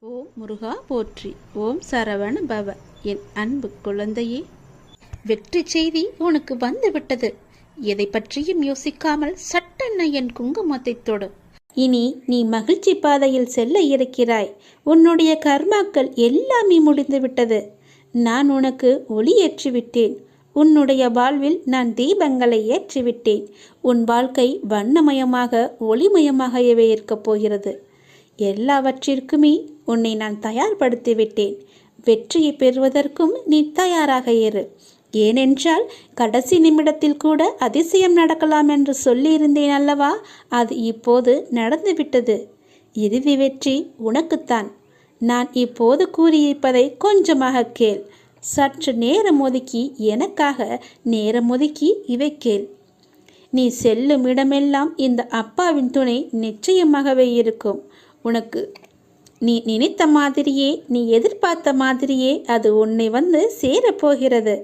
ஓம் முருகா போற்றி. ஓம் சரவண பவ. என் அன்பு குழந்தையே, வெற்றி செய்தி உனக்கு வந்துவிட்டது. எதை பற்றியும் யோசிக்காமல் சட்டென்ன என் குங்குமத்தை தொடு. இனி நீ மகிழ்ச்சி பாதையில் செல்ல இருக்கிறாய். உன்னுடைய கர்மாக்கள் எல்லாமே முடிந்துவிட்டது. நான் உனக்கு ஒளி ஏற்றிவிட்டேன். உன்னுடைய வாழ்வில் நான் தீபங்களை ஏற்றிவிட்டேன். உன் வாழ்க்கை வண்ணமயமாக ஒளிமயமாகவே இருக்கப் போகிறது. எல்லாவற்றிற்குமே உன்னை நான் தயார்படுத்திவிட்டேன். வெற்றியை பெறுவதற்கும் நீ தயாராக இரு. ஏனென்றால் கடைசி நிமிடத்தில் கூட அதிசயம் நடக்கலாம் என்று சொல்லியிருந்தேன் அல்லவா? அது இப்போது நடந்துவிட்டது. இறுதி வெற்றி உனக்குத்தான். நான் இப்போது கூறியிருப்பதை கொஞ்சமாக கேள். சற்று நேரம் ஒதுக்கி எனக்காக நேரம் ஒதுக்கி இவை கேள். நீ செல்லும் இடமெல்லாம் இந்த அப்பாவின் துணை நிச்சயமாகவே இருக்கும். உனக்கு நீ நினைத்த மாதிரியே, நீ எதிர்பார்த்த மாதிரியே அது உன்னை வந்து சேரப்போகிறது.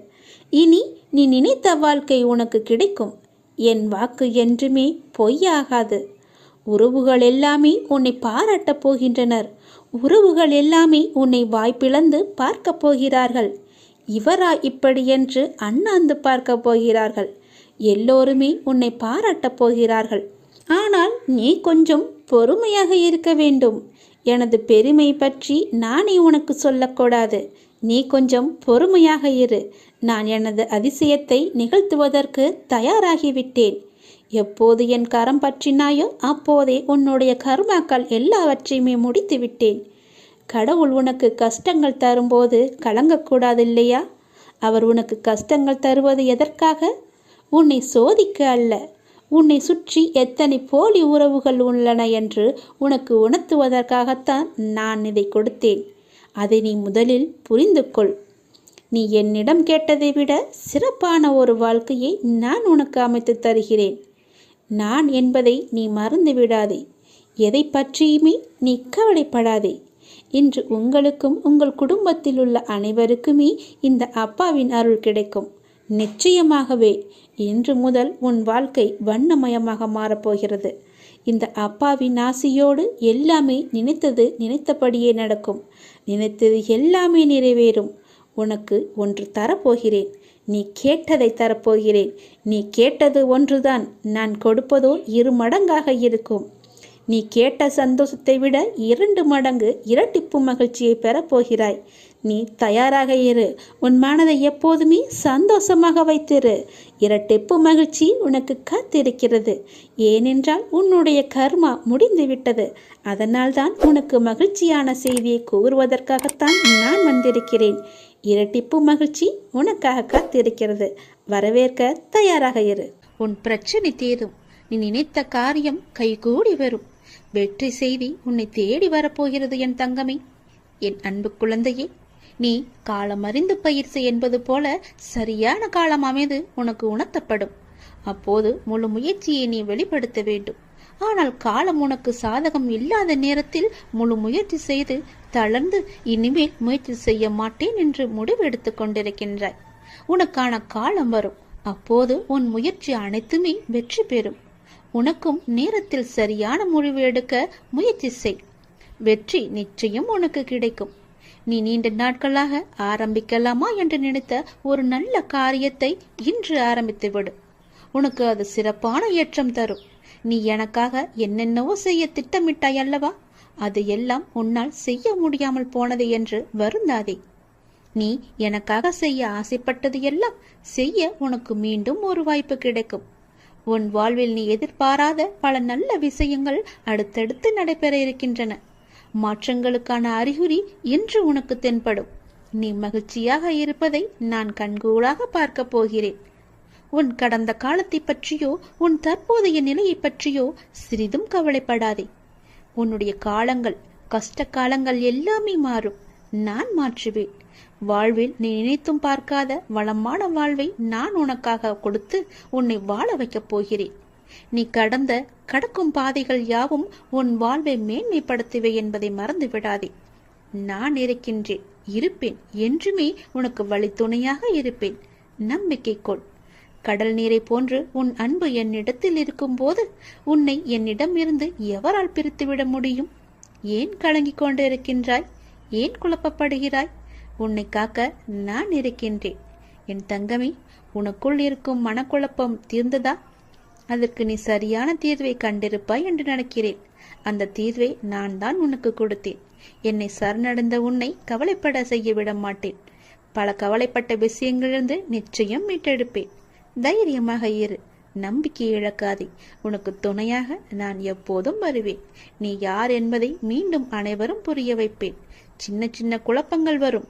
இனி நீ நினைத்த வாழ்க்கை உனக்கு கிடைக்கும். என் வாக்கு என்றுமே பொய்யாகாது. உறவுகள் எல்லாமே உன்னை பாராட்டப் போகின்றனர். உறவுகள் எல்லாமே உன்னை வாய்ப்பிழந்து பார்க்கப் போகிறார்கள். இவரா இப்படி என்று அண்ணாந்து பார்க்க போகிறார்கள். எல்லோருமே உன்னை பாராட்டப் போகிறார்கள். ஆனால் நீ கொஞ்சம் பொறுமையாக இருக்க வேண்டும். எனது பெருமை பற்றி நானே உனக்கு சொல்லக்கூடாது. நீ கொஞ்சம் பொறுமையாக இரு. நான் எனது அதிசயத்தை நிகழ்த்துவதற்கு தயாராகிவிட்டேன். எப்போது என் கரம் பற்றினாயோ அப்போதே உன்னுடைய கர்மாக்கள் எல்லாவற்றையுமே முடித்து விட்டேன். கடவுள் உனக்கு கஷ்டங்கள் தரும்போது கலங்கக்கூடாது இல்லையா? அவர் உனக்கு கஷ்டங்கள் தருவது எதற்காக? உன்னை சோதிக்க அல்ல. உன்னை சுற்றி எத்தனை போலி உறவுகள் உள்ளன என்று உனக்கு உணர்த்துவதற்காகத்தான் நான் இதை கொடுத்தேன். அதை நீ முதலில் புரிந்து கொள். நீ என்னிடம் கேட்டதை விட சிறப்பான ஒரு வாழ்க்கையை நான் உனக்கு அமைத்து தருகிறேன். நான் என்பதை நீ மறந்து விடாதே. எதை பற்றியுமே நீ கவலைப்படாதே. இன்று உங்களுக்கும் உங்கள் குடும்பத்தில் உள்ள அனைவருக்குமே இந்த அப்பாவின் அருள் கிடைக்கும். நிச்சயமாகவே இன்று முதல் உன் வாழ்க்கை வண்ணமயமாக மாறப்போகிறது. இந்த அப்பாவின் ஆசியோடு எல்லாமே நினைத்தபடியே நடக்கும். நினைத்தது எல்லாமே நிறைவேறும். உனக்கு ஒன்று தரப்போகிறேன். நீ கேட்டதை தரப்போகிறேன். நீ கேட்டது ஒன்றுதான், நான் கொடுப்பதோ 2 மடங்காக இருக்கும். நீ கேட்ட சந்தோஷத்தை விட 2 மடங்கு இரட்டிப்பு மகிழ்ச்சியை பெறப்போகிறாய். நீ தயாராக இரு. உன் மனதை எப்போதுமே சந்தோஷமாக வைத்திரு. இரட்டிப்பு மகிழ்ச்சி உனக்கு காத்திருக்கிறது. ஏனென்றால் உன்னுடைய கர்மா முடிந்துவிட்டது. அதனால்தான் உனக்கு மகிழ்ச்சியான செய்தியை கூறுவதற்காகத்தான் நான் வந்திருக்கிறேன். இரட்டிப்பு மகிழ்ச்சி உனக்காக காத்திருக்கிறது. வரவேற்க தயாராக இரு. உன் பிரச்சனை தீரும். நீ நினைத்த காரியம் கைகூடி வரும். வெற்றி செய்தி உன்னை தேடி வரப்போகிறது என் தங்கமே. என் அன்பு குழந்தையே, நீ காலம் அறிந்து பயிற்சி என்பது போல சரியான காலம் அமைது உனக்கு உணர்த்தப்படும். அப்போது முழு முயற்சியை நீ வெளிப்படுத்த வேண்டும். ஆனால் காலம் உனக்கு சாதகம் இல்லாத நேரத்தில் முழு முயற்சி செய்து தளர்ந்து இனிமேல் முயற்சி செய்ய மாட்டேன் என்று முடிவெடுத்து கொண்டிருக்கின்றாய். உனக்கான காலம் வரும். அப்போது உன் முயற்சி அனைத்துமே வெற்றி பெறும். உனக்கும் நேரத்தில் சரியான முடிவு எடுக்க முயற்சி செய். வெற்றி நிச்சயம் உனக்கு கிடைக்கும். நீ நீண்ட நாட்களாக ஆரம்பிக்கலாமா என்று நினைத்த ஒரு நல்ல காரியத்தை இன்று ஆரம்பித்து விடு. உனக்கு அது சிறப்பான ஏற்றம் தரும். நீ எனக்காக என்னென்னவோ செய்ய திட்டமிட்டாய் அல்லவா? அது எல்லாம் உன்னால் செய்ய முடியாமல் போனது என்று வருந்தாதே. நீ எனக்காக செய்ய ஆசைப்பட்டது எல்லாம் செய்ய உனக்கு மீண்டும் ஒரு வாய்ப்பு கிடைக்கும். உன் வாழ்வில் நீ எதிர்பாராத பல நல்ல விஷயங்கள் அடுத்தடுத்து நடைபெற இருக்கின்றன. மாற்றங்களுக்கான அறிகுறி இன்று உனக்கு தென்படும். நீ மகிழ்ச்சியாக இருப்பதை நான் கண்கூடாக பார்க்க போகிறேன். உன் கடந்த காலத்தை பற்றியோ உன் தற்போதைய நிலையை பற்றியோ சிறிதும் கவலைப்படாதே. உன்னுடைய காலங்கள், கஷ்ட காலங்கள் எல்லாமே மாறும். நான் மாற்றுவேன். வாழ்வில் நீ நினைத்தும் பார்க்காத வளமான வாழ்வை நான் உனக்காக கொடுத்து உன்னை வாழ வைக்கப் போகிறேன். நீ கடக்கும் பாதைகள் யாவும் உன் வாழ்வை மேன்மைப்படுத்துவே என்பதை மறந்து விடாதே. நான் இருக்கின்றேன், இருப்பேன். என்றுமே உனக்கு வழித்துணையாக இருப்பேன். நம்பிக்கை கொள். கடல் நீரை போன்று உன் அன்பு என்னிடத்தில் இருக்கும் போது உன்னை என்னிடம் இருந்து எவரால் பிரித்துவிட முடியும்? ஏன் கலங்கிக் கொண்டு இருக்கின்றாய்? ஏன் குழப்பப்படுகிறாய்? உன்னை காக்க நான் இருக்கின்றேன். என் தங்கமே, உனக்குள் இருக்கும் மனக்குழப்பம் தீர்ந்ததா? அதற்கு நீ சரியான தீர்வை கண்டிருப்பாய் என்று நினைக்கிறேன். அந்த தீர்வை நான் தான் உனக்கு கொடுத்தேன். என்னை சரணடைந்த உன்னை கவலைப்பட செய்ய விட மாட்டேன். பல கவலைப்பட்ட விஷயங்களிலிருந்து நிச்சயம் மீட்டெடுப்பேன். தைரியமாக இரு, நம்பிக்கை இழக்காதே. உனக்கு துணையாக நான் எப்போதும் வருவேன். நீ யார் என்பதை மீண்டும் அனைவரும் புரிய வைப்பேன். சின்ன சின்ன குழப்பங்கள் வரும்,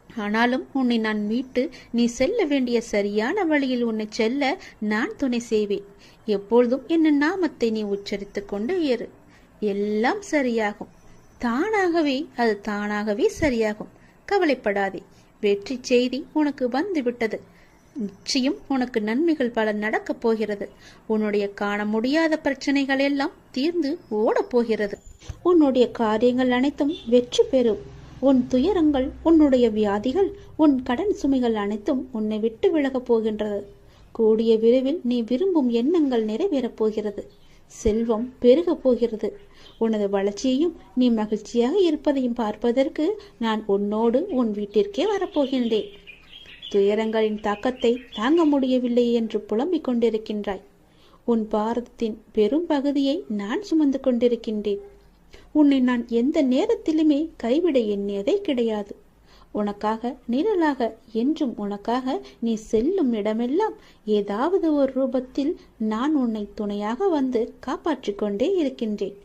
ஆனாலும் உன்னை நான் மீட்டு நீ செல்ல வேண்டிய சரியான வழியில் உன்னை செல்ல நான் துணை செய்வேன். எப்பொழுதும் என்ன நாமத்தை நீ உச்சரித்துக் கொண்டு இரு. எல்லாம் சரியாகும். அது தானாகவே சரியாகும். கவலைப்படாதே. வெற்றி செய்தி உனக்கு வந்து விட்டது. நிச்சயம் உனக்கு நன்மைகள் பல நடக்கப் போகிறது. உன்னுடைய காண முடியாத பிரச்சனைகள் எல்லாம் தீர்ந்து ஓடப் போகிறது. உன்னுடைய காரியங்கள் அனைத்தும் வெற்றி பெறும். உன் துயரங்கள், உன்னுடைய வியாதிகள், உன் கடன் சுமைகள் அனைத்தும் உன்னை விட்டு விலகப் போகின்றது. கூடிய விரைவில் நீ விரும்பும் எண்ணங்கள் நிறைவேறப் போகிறது. செல்வம் பெருகப் போகிறது. உனது வளர்ச்சியையும் நீ மகிழ்ச்சியாக இருப்பதையும் பார்ப்பதற்கு நான் உன்னோடு உன் வீட்டிற்கே வரப்போகின்றேன். துயரங்களின் தாக்கத்தை தாங்க முடியவில்லை என்று புலம்பிக் கொண்டிருக்கின்றாய். உன் பாரதத்தின் பெரும் பகுதியை நான் சுமந்து கொண்டிருக்கின்றேன். உன்னை நான் எந்த நேரத்திலுமே கைவிட எண்ணியதே கிடையாது. உனக்காக நிழலாக, என்றும் உனக்காக நீ செல்லும் இடமெல்லாம் ஏதாவது ஒரு ரூபத்தில் நான் உன்னை துணையாக வந்து காப்பாற்றிக் கொண்டே இருக்கின்றேன்.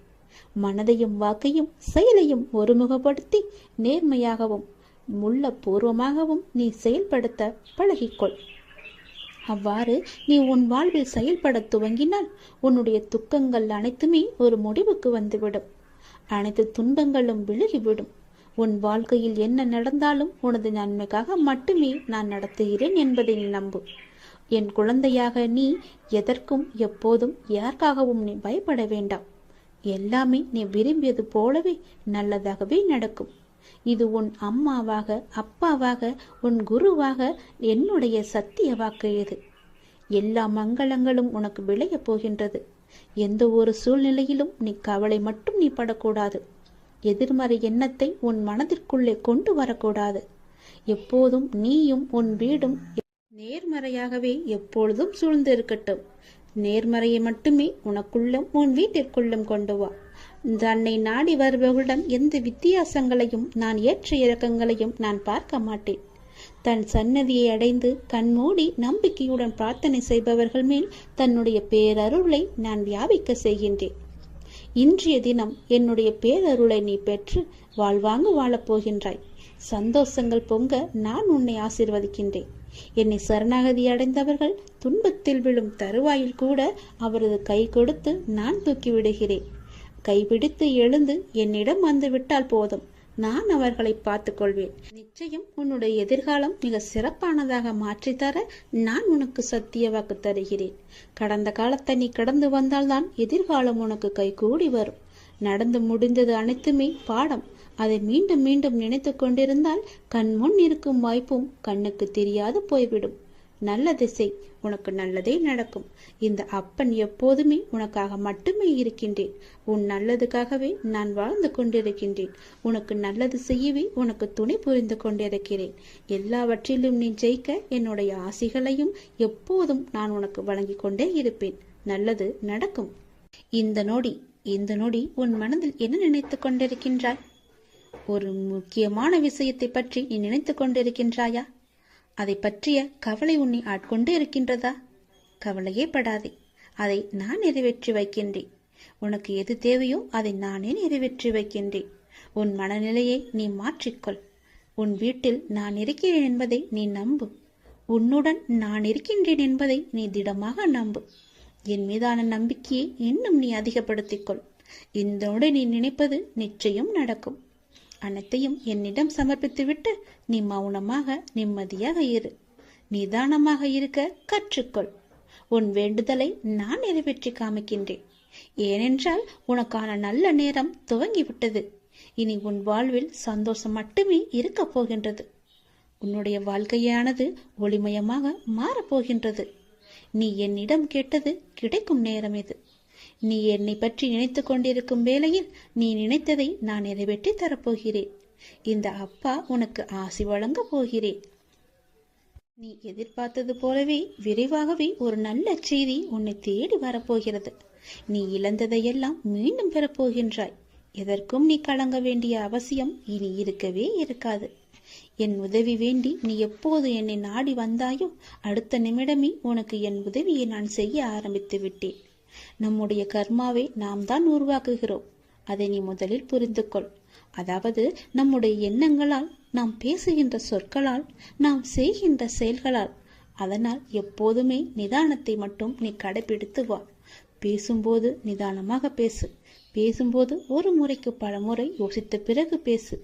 மனதையும் வாக்கையும் செயலையும் ஒருமுகப்படுத்தி நேர்மையாகவும் முள்ளப்பூர்வமாகவும் நீ செயல்படுத்த பழகிக்கொள். அவ்வாறு நீ உன் வாழ்வில் செயல்பட துவங்கினால் உன்னுடைய துக்கங்கள் அனைத்துமே ஒரு முடிவுக்கு வந்துவிடும். அனைத்து துன்பங்களும் விலகிவிடும். உன் வாழ்க்கையில் என்ன நடந்தாலும் உனது நன்மைக்காக மட்டுமே நான் நடத்துகிறேன் என்பதை நீ நம்பு. என் குழந்தையாக நீ எதற்கும் எப்போதும் யாருக்காகவும் நீ பயப்பட வேண்டாம். எல்லாமே நீ விரும்பியது போலவே நல்லதாகவே நடக்கும். இது உன் அம்மாவாக, அப்பாவாக, உன் குருவாக என்னுடைய சத்திய வாக்கு. இது எல்லா மங்களங்களும் உனக்கு விளையப் போகின்றது. எந்த ஒரு சூழ்நிலையிலும் நீ கவலை மட்டும் நீ படக்கூடாது. எதிர்மறை எண்ணத்தை உன் மனதிற்குள்ளே கொண்டு வரக்கூடாது. எப்போதும் நீயும் உன் வீடும் நேர்மறையாகவே எப்பொழுதும் சூழ்ந்து இருக்கட்டும். நேர்மறையை மட்டுமே உனக்குள்ளும் உன் வீட்டிற்குள்ளும் கொண்டு வா. தன்னை நாடி வருபவர்களிடம் எந்த வித்தியாசங்களையும் நான் ஏற்ற இறக்கங்களையும் நான் பார்க்க மாட்டேன். தன் சன்னதியை அடைந்து கண்மூடி நம்பிக்கையுடன் பிரார்த்தனை செய்பவர்கள் மேல் தன்னுடைய பேரருளை நான் வியாபிக்க செய்கின்றேன். இன்றைய தினம் என்னுடைய பேரருளை நீ பெற்று வாழ்வாங்கு வாழப்போகின்றாய். சந்தோஷங்கள் பொங்க நான் உன்னை ஆசீர்வதிக்கின்றேன். என்னை சரணாகதி அடைந்தவர்கள் துன்பத்தில் விழும் தருவாயில் கூட அவரது கை கொடுத்து நான் தூக்கி விடுகிறேன். கைபிடித்து எழுந்து என்னிடம் வந்து விட்டால் போதும், நான் அவர்களை பார்த்துக் கொள்வேன். நிச்சயம் உன்னுடைய எதிர்காலம் மிக சிறப்பானதாக மாற்றித்தர நான் உனக்கு சத்திய வாக்கு தருகிறேன். கடந்த காலத்தை நீ கடந்து வந்தால்தான் எதிர்காலம் உனக்கு கைகூடி வரும். நடந்து முடிந்தது அனைத்துமே பாடம். அதை மீண்டும் மீண்டும் நினைத்து கொண்டிருந்தால் கண் முன் இருக்கும் வாய்ப்பும் கண்ணுக்கு தெரியாது போய்விடும். நல்ல திசை, உனக்கு நல்லதே நடக்கும். இந்த அப்பன் எப்போதுமே உனக்காக மட்டுமே இருக்கின்றேன். உன் நல்லதுக்காகவே நான் வாழ்ந்து கொண்டிருக்கின்றேன். உனக்கு நல்லது செய்யவே உனக்கு துணை புரிந்து கொண்டிருக்கிறேன். எல்லாவற்றிலும் நீ ஜெயிக்க என்னுடைய ஆசிகளையும் எப்போதும் நான் உனக்கு வழங்கி கொண்டே இருப்பேன். நல்லது நடக்கும். இந்த நொடி உன் மனதில் என்ன நினைத்து கொண்டிருக்கின்றாய்? ஒரு முக்கியமான விஷயத்தை பற்றி நீ நினைத்து கொண்டிருக்கின்றாயா? அதை பற்றிய கவலை உன்னை ஆட்கொண்டு இருக்கின்றதா? கவலையே படாதே, அதை நான் நிறைவேற்றி வைக்கின்றேன். உனக்கு எது தேவையோ அதை நானே நிறைவேற்றி வைக்கின்றேன். உன் மனநிலையை நீ மாற்றிக்கொள். உன் வீட்டில் நான் இருக்கிறேன் என்பதை நீ நம்பு. உன்னுடன் நான் இருக்கின்றேன் என்பதை நீ திடமாக நம்பு. என் மீதான நம்பிக்கையை இன்னும் நீ அதிகப்படுத்திக்கொள். இதோடு நீ நினைப்பது நிச்சயம் நடக்கும். அனைத்தையும் என்னிடம் சமர்ப்பித்துவிட்டு நீ மௌனமாக நிம்மதியாக இரு. நிதானமாக இருக்க கற்றுக்கொள். உன் வேண்டுதலை நான் நிறைவேற்றி காமிக்கின்றேன். ஏனென்றால் உனக்கான நல்ல நேரம் துவங்கிவிட்டது. இனி உன் வாழ்வில் சந்தோஷம் மட்டுமே இருக்கப் போகின்றது. உன்னுடைய வாழ்க்கையானது ஒளிமயமாக மாறப்போகின்றது. நீ என்னிடம் கேட்டது கிடைக்கும் நேரம் இது. நீ என்னை பற்றி நினைத்து கொண்டிருக்கும் வேளையில் நீ நினைத்ததை நான் நிறைவேற்றி தரப்போகிறேன். இந்த அப்பா உனக்கு ஆசி வழங்க போகிறேன். நீ எதிர்பார்த்தது போலவே விரைவாகவே ஒரு நல்ல செய்தி உன்னை தேடி வரப்போகிறது. நீ இழந்ததையெல்லாம் மீண்டும் பெறப்போகின்றாய். எதற்கும் நீ கலங்க வேண்டிய அவசியம் இனி இருக்கவே இருக்காது. என் உதவி வேண்டி நீ எப்போது என்னை நாடி வந்தாயோ அடுத்த நிமிடமே உனக்கு என் உதவியை நான் செய்ய ஆரம்பித்து விட்டேன். நம்முடைய கர்மாவை நாம் தான் உருவாக்குகிறோம். அதை நீ முதலில் புரிந்து கொள். அதாவது நம்முடைய எண்ணங்களால், நாம் பேசுகின்ற சொற்களால், நாம் செய்கின்ற செயல்களால். அதனால் எப்போதுமே நிதானத்தை மட்டும் நீ கடைபிடித்து வா. பேசும்போது நிதானமாக பேசு. பேசும்போது ஒரு முறைக்கு பல முறை யோசித்த பிறகு பேசு.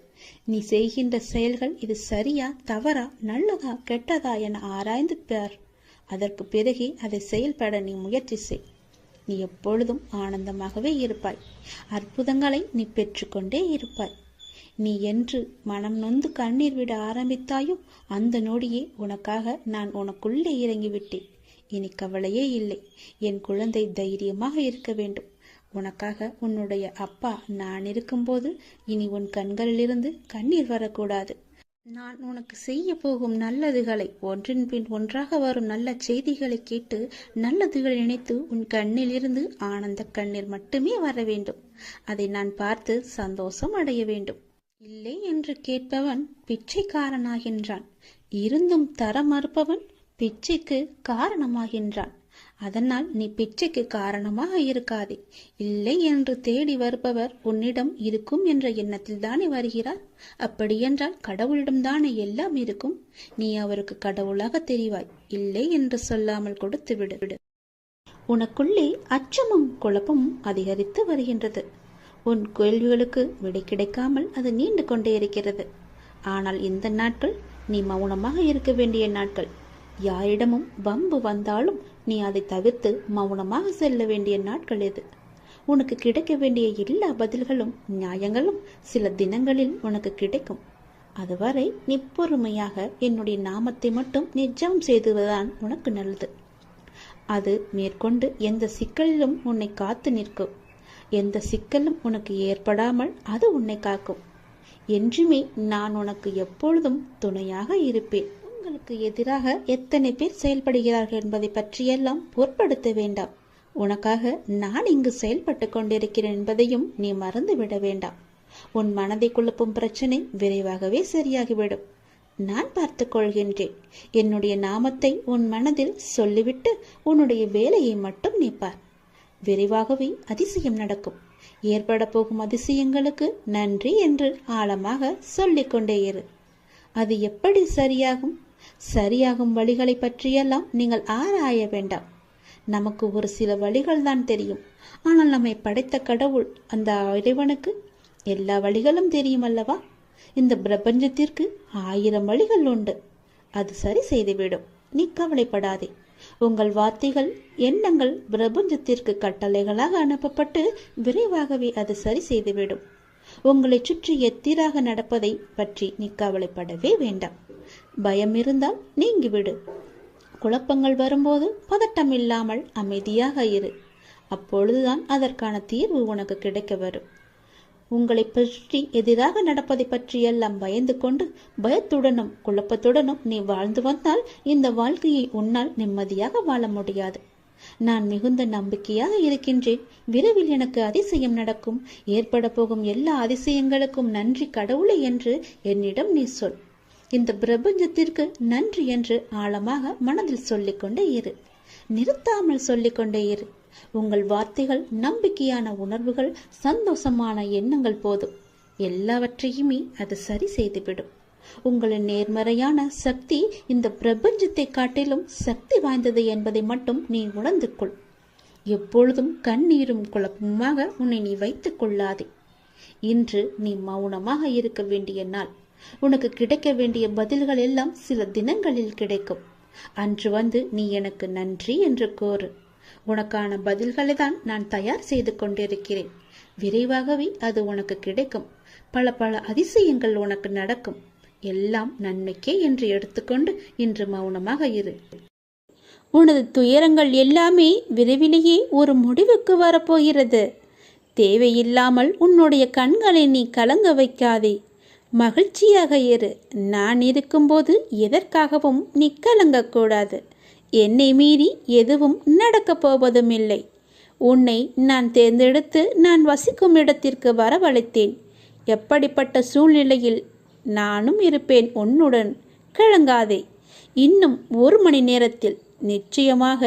நீ செய்கின்ற செயல்கள் இது சரியா தவறா நல்லதா கெட்டதா என ஆராய்ந்து பார். அதற்கு பிறகே அதை செயல்பட நீ முயற்சி செய். நீ எப்பொழுதும் ஆனந்தமாகவே இருப்பாய். அற்புதங்களை நீ பெற்றுக்கொண்டே இருப்பாய். நீ என்று மனம் நொந்து கண்ணீர் விட ஆரம்பித்தாயோ அந்த நொடியே உனக்காக நான் உனக்குள்ளே இறங்கிவிட்டேன். இனி கவலையே இல்லை. என் குழந்தை தைரியமாக இருக்க வேண்டும். உனக்காக உன்னுடைய அப்பா நான் இருக்கும்போது இனி உன் கண்களிலிருந்து கண்ணீர் வரக்கூடாது. நான் உனக்கு செய்ய போகும் நல்லதுகளை, ஒன்றின் பின் ஒன்றாக வரும் நல்ல செய்திகளை கேட்டு நல்லதுகளை நினைத்து உன் கண்ணிலிருந்து ஆனந்த கண்ணீர் மட்டுமே வர வேண்டும். அதை நான் பார்த்து சந்தோஷம் அடைய வேண்டும். இல்லை என்று கேட்பவன் பிச்சைக்காரனாகின்றான். இருந்தும் தர மறுப்பவன் பிச்சைக்கு காரணமாகின்றான். அதனால் நீ பிச்சைக்கு காரணமாக இருக்காதே. இல்லை என்று தேடி வருபவர் உன்னிடம் இருக்கும் என்ற எண்ணத்தில் தானே வருகிறார். அப்படியென்றால் கடவுளிடம்தானே எல்லாம் இருக்கும். நீ அவருக்கு கடவுளாக தெரிவாய். இல்லை என்று சொல்லாமல் கொடுத்து விடு. உனக்குள்ளே அச்சமும் குழப்பமும் அதிகரித்து வருகின்றது. உன் கேள்விகளுக்கு விடை கிடைக்காமல் அது நீண்டு கொண்டே இருக்கிறது. ஆனால் இந்த நாட்கள் நீ மௌனமாக இருக்க வேண்டிய நாட்கள். யாரிடமும் வம்பு வந்தாலும் நீ அதை தவிர்த்து மௌனமாக செல்ல வேண்டிய நாட்கள் இது. உனக்கு கிடைக்க வேண்டிய எல்லா பதில்களும் நியாயங்களும் சில தினங்களில் உனக்கு கிடைக்கும். அதுவரை நீ பொறுமையாக என்னுடைய நாமத்தை மட்டும் நிஜம் செய்துவதுதான் உனக்கு நல்லது. அது மேற்கொண்டு எந்த சிக்கலிலும் உன்னை காத்து நிற்கும். எந்த சிக்கலும் உனக்கு ஏற்படாமல் அது உன்னை காக்கும். என்றுமே நான் உனக்கு எப்பொழுதும் துணையாக இருப்பேன். உங்களுக்கு எதிராக எத்தனை பேர் செயல்படுகிறார்கள் என்பதை பற்றியெல்லாம் பொருட்படுத்த வேண்டாம். உனக்காக நான் இங்கு செயல்பட்டு கொண்டிருக்கிறேன் என்பதையும் நீ மறந்துவிட வேண்டாம். உன் மனதை குழப்பும் பிரச்சனை விரைவாகவே சரியாகிவிடும். நான் பார்த்துக் கொள்கின்றேன். என்னுடைய நாமத்தை உன் மனதில் சொல்லிவிட்டு உன்னுடைய வேலையை மட்டும் நீ பார். விரைவாகவே அதிசயம் நடக்கும். ஏற்பட போகும் அதிசயங்களுக்கு நன்றி என்று ஆழமாக சொல்லிக்கொண்டே இரு. அது எப்படி சரியாகும்? சரியாகும் வழிகளை பற்றியெல்லாம் நீங்கள் ஆராய வேண்டாம். நமக்கு ஒரு சில வழிகள் தான் தெரியும். ஆனால் நம்மை படைத்த கடவுள், அந்த இறைவனுக்கு எல்லா வழிகளும் தெரியும் அல்லவா? இந்த பிரபஞ்சத்திற்கு 1000 வழிகள் உண்டு. அது சரி செய்துவிடும். நீ கவலைப்படாதே. உங்கள் வார்த்தைகள், எண்ணங்கள் பிரபஞ்சத்திற்கு கட்டளைகளாக அனுப்பப்பட்டு விரைவாகவே அது சரி செய்துவிடும். உங்களை சுற்றி எத்திராக நடப்பதை பற்றி நீ கவலைப்படவே வேண்டாம். பயம் இருந்தால் நீங்கிவிடு. குழப்பங்கள் வரும்போது பதட்டம் இல்லாமல் அமைதியாக இரு. அப்பொழுதுதான் அதற்கான தீர்வு உனக்கு கிடைக்க வரும். உங்களை பற்றி எதிராக நடப்பதை பற்றியெல்லாம் பயந்து கொண்டு பயத்துடனும் குழப்பத்துடனும் நீ வாழ்ந்து வந்தால் இந்த வாழ்க்கையை உன்னால் நிம்மதியாக வாழ முடியாது. நான் மிகுந்த நம்பிக்கையாக இருக்கின்றேன். விரைவில் எனக்கு அதிசயம் நடக்கும். ஏற்பட போகும் எல்லா அதிசயங்களுக்கும் நன்றி கடவுளே என்று என்னிடம் நீ சொல். இந்த பிரபஞ்சத்திற்கு நன்றி என்று ஆழமாக மனதில் சொல்லிக்கொண்டே இரு. நிறுத்தாமல் சொல்லிக்கொண்டே இரு. உங்கள் வார்த்தைகள், நம்பிக்கையான உணர்வுகள், சந்தோஷமான எண்ணங்கள் போதும். எல்லாவற்றையுமே அது சரி செய்துவிடும். உங்களின் நேர்மறையான சக்தி இந்த பிரபஞ்சத்தை காட்டிலும் சக்தி வாய்ந்தது என்பதை மட்டும் நீ உணர்ந்து கொள். எப்பொழுதும் கண்ணீரும் குழப்பமாக உன்னை நீ வைத்துக் கொள்ளாதே. இன்று நீ மௌனமாக இருக்க வேண்டிய நாள். உனக்கு கிடைக்க வேண்டிய பதில்கள் எல்லாம் சில தினங்களில் கிடைக்கும். அன்று வந்து நீ எனக்கு நன்றி என்று கோரு. உனக்கான பதில்களை தான் நான் தயார் செய்து கொண்டிருக்கிறேன். விரைவாகவே அது உனக்கு கிடைக்கும். பல பல அதிசயங்கள் உனக்கு நடக்கும். எல்லாம் நன்மைக்கே என்று எடுத்துக்கொண்டு இன்று மௌனமாக இரு. உனது துயரங்கள் எல்லாமே விரைவிலேயே ஒரு முடிவுக்கு வரப்போகிறது. தேவையில்லாமல் உன்னுடைய கண்களை நீ கலங்க வைக்காதே. மகிழ்ச்சியாக இரு. நான் இருக்கும்போது எதற்காகவும் நீ கலங்கக்கூடாது. என்னை மீறி எதுவும் நடக்கப் போவதும் இல்லை. உன்னை நான் தேர்ந்தெடுத்து நான் வசிக்கும் இடத்திற்கு வரவழைத்தேன். எப்படிப்பட்ட சூழ்நிலையில் நானும் இருப்பேன் உன்னுடன். கலங்காதே. இன்னும் 1 மணி நேரத்தில், நிச்சயமாக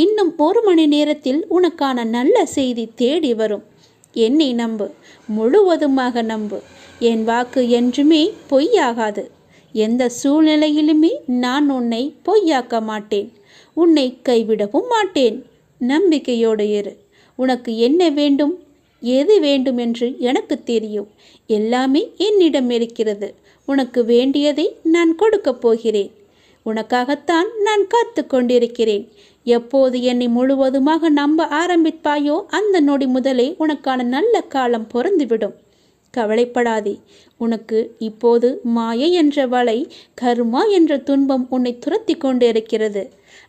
இன்னும் 1 மணி நேரத்தில் உனக்கான நல்ல செய்தி தேடி வரும். என்னை நம்பு, முழுவதுமாக நம்பு. என் வாக்கு என்றுமே பொய்யாகாது. எந்த சூழ்நிலையிலுமே நான் உன்னை பொய்யாக்க மாட்டேன். உன்னை கைவிடவும் மாட்டேன். நம்பிக்கையோடு இரு. உனக்கு என்ன வேண்டும், எது வேண்டும் என்று எனக்கு தெரியும். எல்லாமே என்னிடம் இருக்கிறது. உனக்கு வேண்டியதை நான் கொடுக்கப் போகிறேன். உனக்காகத்தான் நான் காத்து கொண்டிருக்கிறேன். எப்போது என்னை முழுவதுமாக நம்ப ஆரம்பிப்பாயோ அந்த நொடி முதலே உனக்கான நல்ல காலம் பொருந்துவிடும். கவலைப்படாதே. உனக்கு இப்போது மாயை என்ற வலை, கர்மா என்ற துன்பம் உன்னை துரத்தி கொண்டு இருக்கிறது.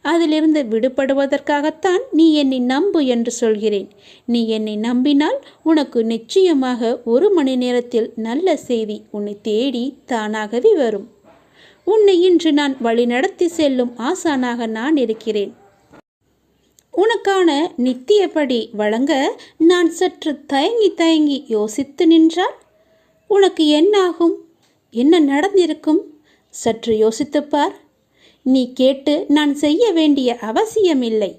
அதிலிருந்து விடுபடுவதற்காகத்தான் நீ என்னை நம்பு என்று சொல்கிறேன். நீ என்னை நம்பினால் உனக்கு நிச்சயமாக 1 மணி நேரத்தில் நல்ல செய்தி உன்னை தேடி தானாகவே வரும். உன்னை இன்று நான் வழிநடத்தி செல்லும் ஆசானாக நான் இருக்கிறேன். உனக்கான நித்தியப்படி வழங்க நான் சற்று தயங்கி யோசித்து நின்றால் உனக்கு என்னாகும்? என்ன நடந்திருக்கும்? சற்று யோசித்துப்பார். நீ கேட்டு நான் செய்ய வேண்டிய அவசியமில்லை.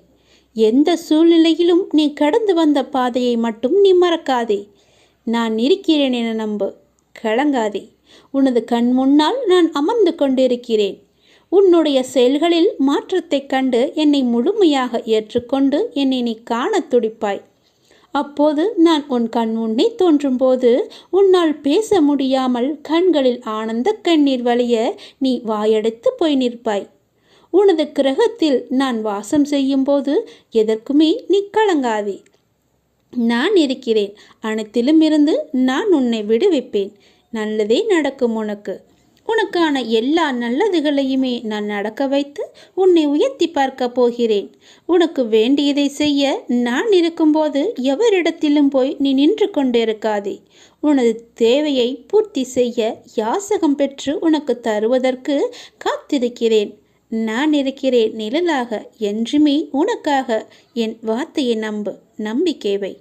எந்த சூழ்நிலையிலும் நீ கடந்து வந்த பாதையை மட்டும் நீ மறக்காதே. நான் இருக்கிறேன் என நம்பு. கலங்காதே. உனது கண் முன்னால் நான் அமர்ந்து கொண்டிருக்கிறேன். உன்னுடைய செயல்களில் மாற்றத்தைக் கண்டு என்னை முழுமையாக ஏற்றுக்கொண்டு என்னை நீ காண துடிப்பாய். அப்போது நான் உன் கண் முன்னே தோன்றும்போது உன்னால் பேச முடியாமல் கண்களில் ஆனந்த கண்ணீர் வழிய நீ வாயடைத்து போய் நிற்பாய். உனது கிரகத்தில் நான் வாசம் செய்யும் போது எதற்குமே நீ கலங்காதே. நான் இருக்கிறேன். அனைத்திலும் இருந்து நான் உன்னை விடுவிப்பேன். நல்லதே நடக்கும். உனக்கான எல்லா நல்லதுகளையுமே நான் நடக்க வைத்து உன்னை உயர்த்தி பார்க்க போகிறேன். உனக்கு வேண்டியதை செய்ய நான் இருக்கும்போது எவரிடத்திலும் போய் நீ நின்று கொண்டிருக்காதே. உனது தேவையை பூர்த்தி செய்ய யாசகம் பெற்று உனக்கு தருவதற்கு காத்திருக்கிறேன். நான் இருக்கிறேன் நிழலாக. என்றுமே உனக்காக. என் வார்த்தையை நம்பு. நம்பிக்கை வை.